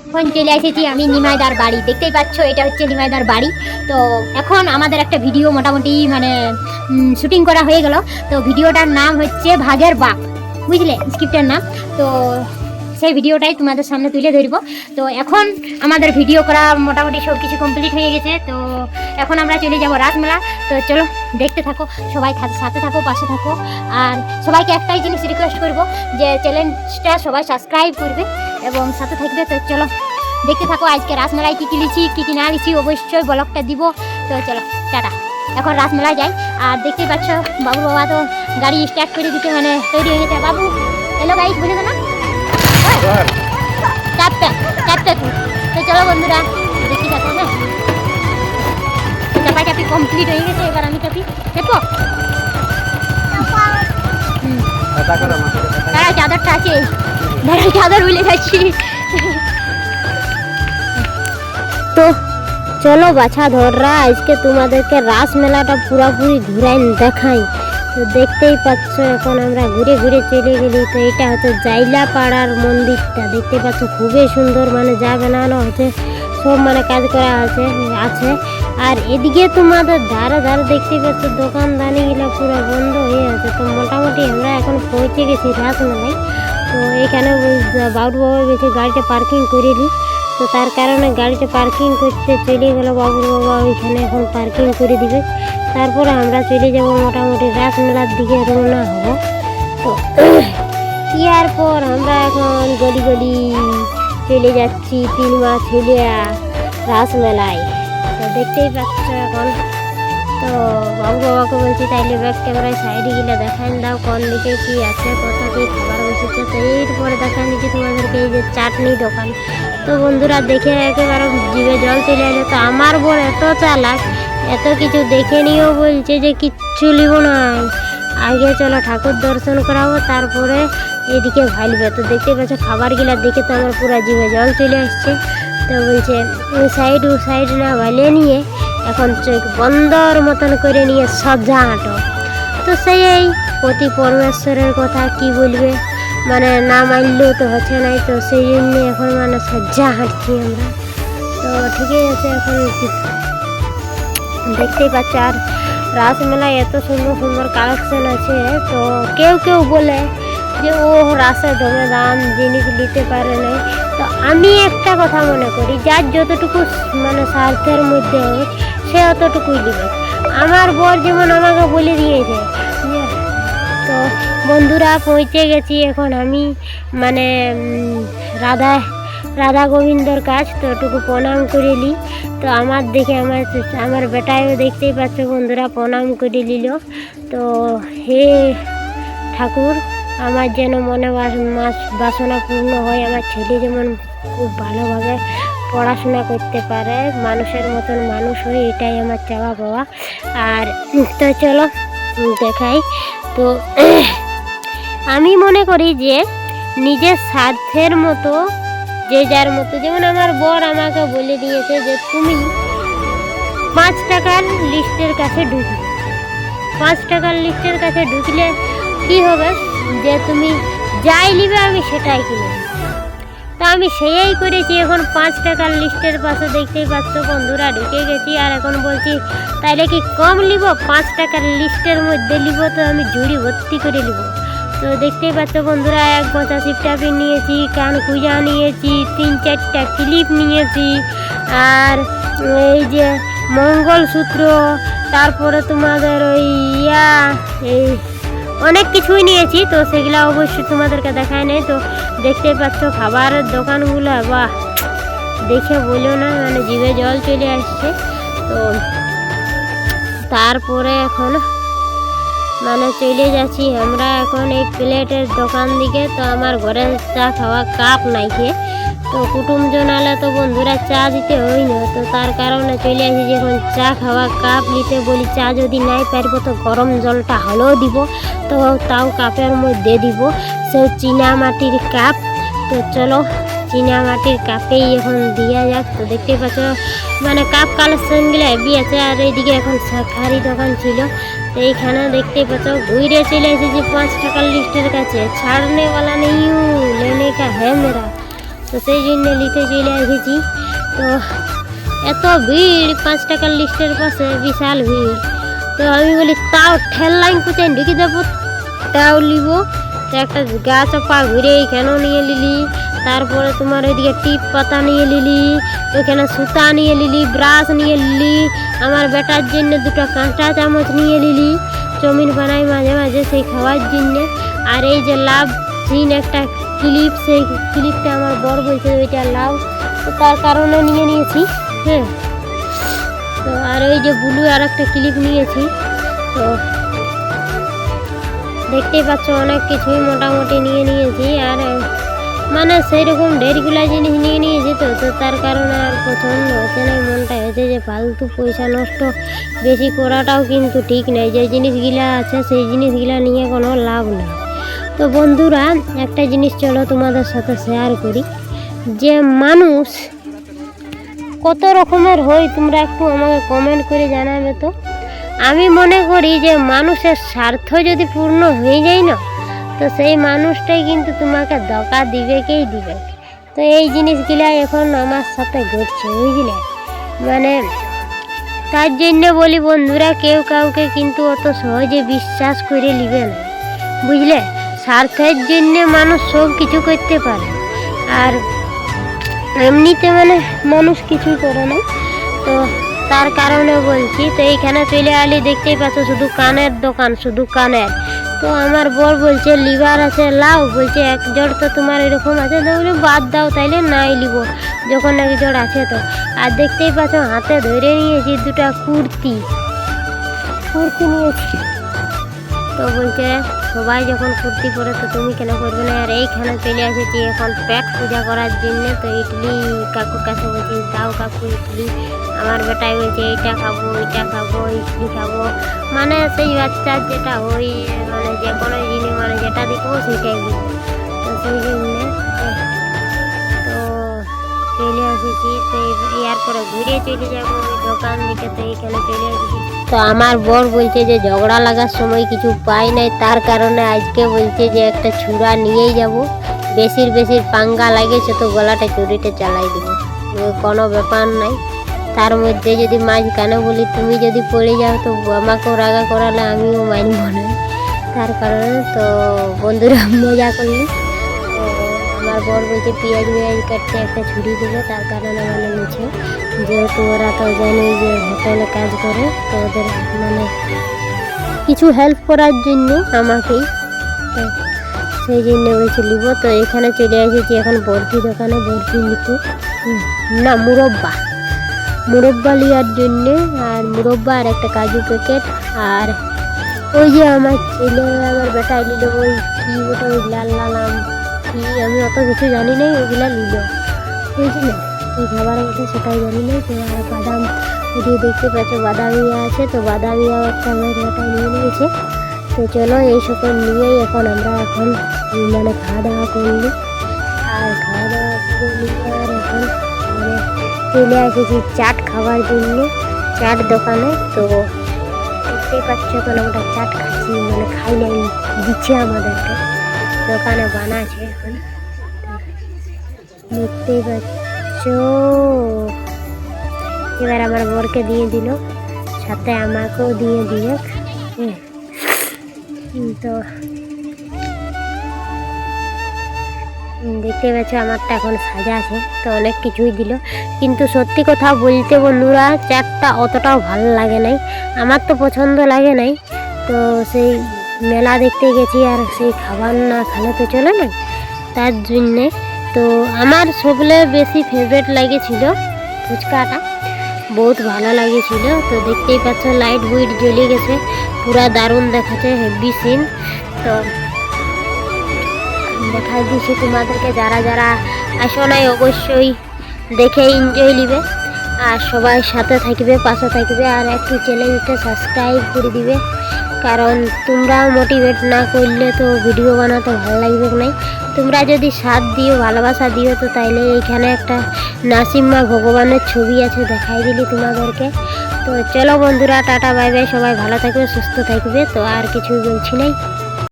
এখন চলে এসেছি আমি নিমাইদার বাড়ি। দেখতেই পাচ্ছ এটা হচ্ছে নিমাইদার বাড়ি। তো এখন আমাদের একটা ভিডিও মোটামুটি মানে শুটিং করা হয়ে গেল। তো ভিডিওটার নাম হচ্ছে ভাগের বাপ, বুঝলে স্ক্রিপ্টের নাম। তো সেই ভিডিওটাই তোমাদের সামনে তুলে ধরব। তো এখন আমাদের ভিডিও করা মোটামুটি সব কিছু কমপ্লিট হয়ে গেছে। তো এখন আমরা চলে যাব রাসমেলা। তো চলো দেখতে থাকো, সবাই সাথে থাকো, পাশে থাকো। আর সবাইকে একটাই জিনিস রিকোয়েস্ট করব যে চ্যানেলটা সবাই সাবস্ক্রাইব করবে এবং সাথে থাকবে। তো চলো দেখতে থাকো আজকে রাসমেলায় কী কী লিছি কী কী না লিছি অবশ্যই ব্লগটা দিব। তো চলো টাটা, এখন রাসমেলায় যাই। আর দেখতেই পাচ্ছ বাবু বাবা তো গাড়ি স্টার্ট করে দিতে মানে তৈরি হয়ে গেছে। বাবু এলো গাড়ি বলে না চাপটা চাপটা তুই। তো চলো বন্ধুরা দেখতে থাকো। হ্যাঁ চাপা চাপি কমপ্লিট হয়ে গেছে, এবার আমি চাপি দেখো। দাঁড়াও চাদরটা আছে, দাঁড়াও চাদর ভুলে যাচ্ছি। তো চলো বাছা ধররা আজকে তোমাদেরকে রাস মেলাটা পুরোপুরি ঘুরাই দেখাই। তো দেখতেই পাচ্ছ এখন আমরা ঘুরে ঘুরে চলে গেলি। তো এটা হচ্ছে জাইলাপাড়ার মন্দিরটা, দেখতে পাচ্ছ খুবই সুন্দর, মানে যা বানানো হচ্ছে সব মানে কাজ করা আছে। আর এদিকে তোমাদের ধারে ধারে দেখতে পাচ্ছ দোকানদানিগুলো পুরো বন্ধ হয়ে আছে। তো মোটামুটি আমরা এখন পৌঁছে গেছি রাসমেলায়। তো এখানে বাবু বাবা গেছে গাড়িটা পার্কিং করে দিই। তো তার কারণে গাড়িটা পার্কিং করতে চলে গেল বাবুর বাবা, ওইখানে এখন পার্কিং করে দিবে। তারপরে আমরা চলে যাব মোটামুটি রাসমেলার দিকে রওনা হব। তো ইয়ার পর আমরা এখন গলি গলি চলে যাচ্ছি 3 মাস ছেলিয়া রাসমেলায়। তো দেখতেই পাচ্ছ এখন। তো বাবু বাবাকে বলছি তাইলে ব্যাক ক্যামেরায় সাইডে গেলে দেখান দাও কোন দিকে কি আছে, কোথা কি খাবার বসেছে। তো এরপরে দেখান দিচ্ছি তোমাদেরকে এই যে চাটনি দোকান। তো বন্ধুরা দেখে একেবারে জিভে জল চলে এলো। তো আমার বোন এত চালাক, এত কিছু দেখে নিয়েও বলছে যে কিচ্ছু লিব না, আগে চলো ঠাকুর দর্শন করাবো তারপরে এদিকে ভাইলবে। তো দেখতে পাচ্ছ খাবারগুলা দেখে তো আমার পুরো জিভে জল চলে আসছে। তো বলছে ও সাইড না ভালিয়ে নিয়ে এখন চোখ বন্দর মতন করে নিয়ে সজ্জা হাঁটো। তো সেই পতি পরমেশ্বরের কথা কি বলবে, মানে না মানলেও তো হচ্ছে নাই। তো সেই জন্য এখন মানে সজ্জা হাঁটছি আমরা। তো ঠিকই আছে, এখন দেখতেই পাচ্ছ। আর রাসমেলায় এত সুন্দর সুন্দর কালেকশন আছে। তো কেউ কেউ বলে যে ও রাসে দমে দাম জিনিস নিতে পারে না। তো আমি একটা কথা মনে করি, যার যতটুকু মানে স্বার্থের মধ্যে হোক সে অতটুকুই দিবে। আমার বর যেমন আমাকে বলে দিয়েছে। তো বন্ধুরা পৌঁছে গেছি এখন আমি মানে রাধা গোবিন্দর কাজ। তো ওটুকু প্রণাম করে নিই। তো আমার দেখে আমার বেটায়ও দেখতেই পাচ্ছ বন্ধুরা প্রণাম করে নিল। তো হে ঠাকুর আমার যেন মনে বাসনা পূর্ণ হয়, আমার ছেলে যেমন খুব ভালোভাবে পড়াশোনা করতে পারে, মানুষের মতন মানুষ হয়, এটাই আমার চাওয়া পাওয়া। আর তো চলো দেখাই। তো আমি মনে করি যে নিজের স্বার্থের মতো যে যার মতো, যেমন আমার বর আমাকে বলে দিয়েছে যে তুমি 5 টাকার লিস্টের কাছে ঢুকবে। 5 টাকার লিস্টের কাছে ঢুকলে কি হবে যে তুমি যাই নিবে আমি সেটাই কিনে। তো আমি সেই করেছি। এখন 5 টাকার লিস্টের পাশে দেখতেই পাচ্ছ বন্ধুরা ঢুকে গেছি। আর এখন বলছি তাইলে কি কম নিব, 5 টাকার লিস্টের মধ্যে নিব তো আমি ঝুড়ি ভর্তি করে নিব। তো দেখতেই পাচ্ছ বন্ধুরা এক গোছা সিপটাপি নিয়েছি, কান কুজা নিয়েছি, 3-4টা ক্লিপ নিয়েছি, আর এই যে মঙ্গলসূত্র, তারপরে তোমাদের ওই এই অনেক কিছুই নিয়েছি। তো সেগুলো অবশ্যই তোমাদেরকে দেখায় নেই। তো দেখতে পাচ্ছ খাবারের দোকানগুলো, বাহ দেখে বলো না, মানে জিভে জল চলে আসছে। তো তারপরে এখন মানে চলে যাচ্ছি আমরা এখন এই প্লেটের দোকান দিকে। তো আমার ঘরে চা খাওয়া কাপ নাই খেয়ে, তো কুটুম জনালে তো বন্ধুরা চা দিতে হয় না। তো তার কারণে চলে আসি যে এখন চা খাওয়া কাপ নিতে। বলি চা যদি নাই পারবো তো গরম জলটা হলেও দিব, তো তাও কাপের মধ্যে দিব, সে চীনা মাটির কাপ। তো চলো চীনা মাটির কাপেই এখন দিয়া যাক। তো দেখতে পাচ্ছ মানে কাপ কালেকশনগুলো হেভি আছে। আর এইদিকে এখন শাখারি দোকান ছিল। তো এইখানে দেখতে পাচ্ছ ঘুরে চলে এসেছি 5 টাকার লিস্টের কাছে। ছাড়নে वाला नहीं हूँ, लेने का है मेरा। তো সেই জন্য নিতে চলে এসেছি। তো এত ভিড় 5 টাকার লিস্টের পাশে, বিশাল ভিড়। তো আমি বলি তাও ঠেল লাইন কোথায় ঢুকে যাবো, তাও নিব। তো একটা গা চাপা ঘুরে কেন নিয়ে নিলি, তারপরে তোমার ওইদিকে টিপ পাতা নিয়ে নিলি, ওইখানে সুতা নিয়ে নিলি, ব্রাশ নিয়ে নিলি, আমার বেটার জন্য 2টা কাঁচা চামচ নিয়ে নিলি, চাউমিন বানাই মাঝে মাঝে সেই খাওয়ার জন্যে। আর এই যে লাভ সিন একটা ক্লিপ, সেই ক্লিপটা আমার বর বলছে ওইটা লাভ, তো তার কারণে নিয়ে নিয়েছি। হ্যাঁ, তো আর ওই যে ব্লু আর একটা ক্লিপ নিয়েছি। তো দেখতেই পাচ্ছ অনেক কিছুই মোটামুটি নিয়ে নিয়েছি। আর মানে সেইরকম ঢেরগুলা জিনিস নিয়ে নিয়েছি। তো তার কারণে আর পছন্দ হচ্ছে না, মনটা হয়েছে যে ফালতু পয়সা নষ্ট বেশি করাটাও কিন্তু ঠিক নেই। যে জিনিসগুলা আছে সেই জিনিসগুলা নিয়ে কোনো লাভ নেই। তো বন্ধুরা, একটা জিনিস চলো তোমাদের সাথে শেয়ার করি, যে মানুষ কত রকমের হয় তোমরা একটু আমাকে কমেন্ট করে জানাবে। তো আমি মনে করি যে মানুষের স্বার্থ যদি পূর্ণ হয়ে যায় না, তো সেই মানুষটাই কিন্তু তোমাকে ধোঁকা দিবেকেই দিবে। তো এই জিনিসগুলা এখন আমার সাথে ঘটছে, বুঝলে। মানে তার জন্য বলি বন্ধুরা, কেউ কাউকে কিন্তু অত সহজে বিশ্বাস করে নিবে না, বুঝলে। স্বার্থের জন্য মানুষ সব কিছু করতে পারে, আর এমনিতে মানে মানুষ কিছুই করে না। তো তার কারণে বলছি। তো এইখানে চলে আলি, দেখতেই পাচ্ছ শুধু কানের দোকান, শুধু কানের। তো আমার বর বলছে লিভার আছে লাও, বলছে 1 জোড় তো তোমার এরকম আছে, তো বলি বাদ দাও তাইলে নাই লিব যখন 1 জোড় আছে। তো আর দেখতেই পাচ্ছ হাতে ধরে নিয়েছি 2টা কুর্তি নিয়েছি। তো বলছে সবাই যখন কুর্তি পরে তো তুমি কেন করবে না। আর এইখানে চলে এসেছি এখন পেট পূজা করার জন্য। তো ইডলি কাকুর কাছে বলছি দাও কাকু ইডলি। আমার বেটাই বলছে এইটা খাবো, ওইটা খাবো, ইডলি খাবো। মানে সেই বাচ্চার যেটা ওই মানে যে কোনো জিনিস মানে যেটা দেখবো সেইটাই দিব। তো সেই জন্যে তো চলে এসেছি। তো এরপরে ঘুরে চলে যাবো ওই দোকান দিকে। তো এইখানে চলে এসেছি। তো আমার বর বলছে যে ঝগড়া লাগার সময় কিছু পাই নাই, তার কারণে আজকে বলছে যে একটা ছুরা নিয়েই যাব। বেশির পাঙ্গা লাগেছে তো গলাটা চুরিটা চালাই দিব, কোনো ব্যাপার নাই। তার মধ্যে যদি মাঝখানে বলি তুমি যদি পড়ে যাও তো আমাকেও রাগা করালে আমিও মানব না, তার কারণে তো বন্ধুরা মজা করলি। তো আমার বর বলছে পেঁয়াজ কাটতে একটা ছুরি দেবে, তার কারণে মানে নিচ্ছে। যেহেতু ওরা তো জানে যে হোটেলে কাজ করে, তো ওদের মানে কিছু হেল্প করার জন্য আমাকেই, তো সেই জন্য বলছে নিব। তো এখানে চলে এসেছি এখন বরফি দোকানে, বরফি নিতে না মুরব্বা লিয়ার জন্যে। আর মুরব্বা আর একটা কাজু প্যাকেট। আর ওই যে আমার ছেলে আমার বেটা নিল ওই কি ওটা ওই লাল আম কি, আমি অত কিছু জানি না, ওইগুলা নিল, বুঝলি। ওই খাবার মধ্যে সেটাই জানি না। তো আর বাদাম দিয়ে দেখতে পাচ্ছ বাদামিয়া আছে, তো বাদামিয়াও একটা আমার বেটা নিয়ে নিয়েছে। তো চলো এই সকল নিয়েই এখন আমরা এখন মানে খাওয়া দাওয়া করলি। আর খাওয়া দাওয়া করে নিয়ে আর এখন মানে চলে এসেছি চাট খাওয়ার জন্য চাট দোকানে। তো দেখতেই পাচ্ছ এখন আমরা চাট খাচ্ছি, মানে খাই নাই, দিচ্ছে আমাদেরকে, দোকানে বানাচ্ছে এখন। দেখতেই পাচ্ছ এবার আমার বরকে দিয়ে দিল, সাথে আমাকেও দিয়ে দিল। তো দেখতে পাচ্ছ আমারটা এখন সাজা আছে, তো অনেক কিছুই দিল। কিন্তু সত্যি কথা বলতে বন্ধুরা, চাটটা অতটাও ভালো লাগে নাই, আমার তো পছন্দ লাগে নাই। তো সেই মেলা দেখতে গেছি আর সেই খাবার না খেলে তো চলে না, তার জন্যে। তো আমার সবলে বেশি ফেভারিট লাগেছিল ফুচকাটা, বহুত ভালো লাগেছিল। তো দেখতেই পাচ্ছ লাইট বুইট জ্বলে গেছে, পুরা দারুণ দেখাচ্ছে, হেভি সিন। তো দেখাই দিচ্ছি তোমাদেরকে, যারা যারা আসো নাই অবশ্যই দেখে এনজয় নিবে, আর সবাই সাথে থাকবে, পাশে থাকবে, আর একটু চ্যানেলটা সাবস্ক্রাইব করে দিবে। কারণ তোমরা মোটিভেট না করলে তো ভিডিও বানাতে ভালো লাগবে নাই। তোমরা যদি সাথ দিও, ভালোবাসা দিও, তো তাইলে এইখানে একটা নাসিমা ভগবানের ছবি আছে, দেখাই দিলি তোমাদেরকে। তো চলো বন্ধুরা, টাটা বাই বাই, সবাই ভালো থাকবে, সুস্থ থাকবে। তো আর কিছু বলছি নাই।